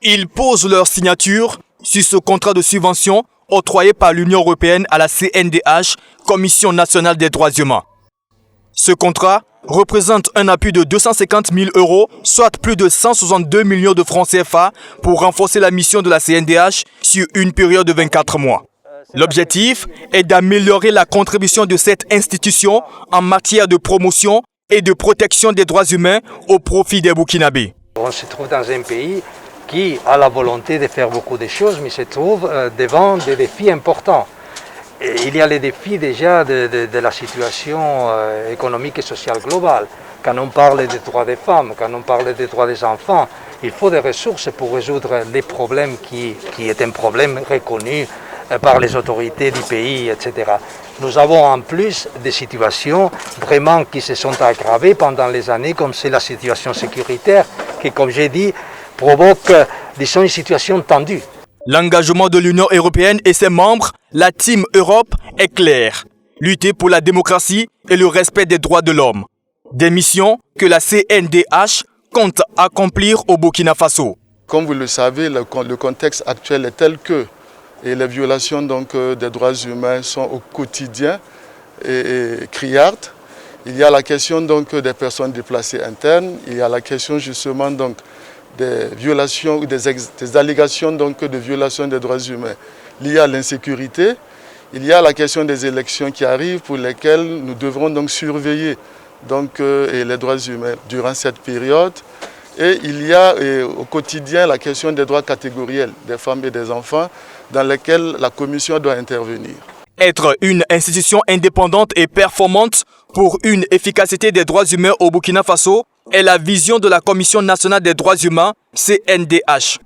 Ils posent leur signature sur ce contrat de subvention octroyé par l'Union européenne à la CNDH, Commission nationale des droits humains. Ce contrat représente un appui de 250 000 €, soit plus de 162 millions de francs CFA, pour renforcer la mission de la CNDH sur une période de 24 mois. L'objectif est d'améliorer la contribution de cette institution en matière de promotion et de protection des droits humains au profit des Burkinabés. On se trouve dans un pays qui a la volonté de faire beaucoup de choses, mais se trouve devant des défis importants. Et il y a les défis déjà de la situation économique et sociale globale. Quand on parle des droits des femmes, quand on parle des droits des enfants, il faut des ressources pour résoudre les problèmes qui est un problème reconnu par les autorités du pays, etc. Nous avons en plus des situations vraiment qui se sont aggravées pendant les années, comme c'est la situation sécuritaire, qui, comme j'ai dit, provoque, disons, une situation tendue. L'engagement de l'Union européenne et ses membres, la Team Europe, est clair. Lutter pour la démocratie et le respect des droits de l'homme. Des missions que la CNDH compte accomplir au Burkina Faso. Comme vous le savez, le contexte actuel est tel que les violations des droits humains sont au quotidien et criardes. Il y a la question des personnes déplacées internes, il y a la question justement des violations ou des allégations de violations des droits humains liées à l'insécurité. Il y a la question des élections qui arrivent pour lesquelles nous devrons surveiller les droits humains durant cette période. Et il y a au quotidien la question des droits catégoriels des femmes et des enfants dans lesquels la Commission doit intervenir. Être une institution indépendante et performante pour une efficacité des droits humains au Burkina Faso est la vision de la Commission nationale des droits humains, CNDH.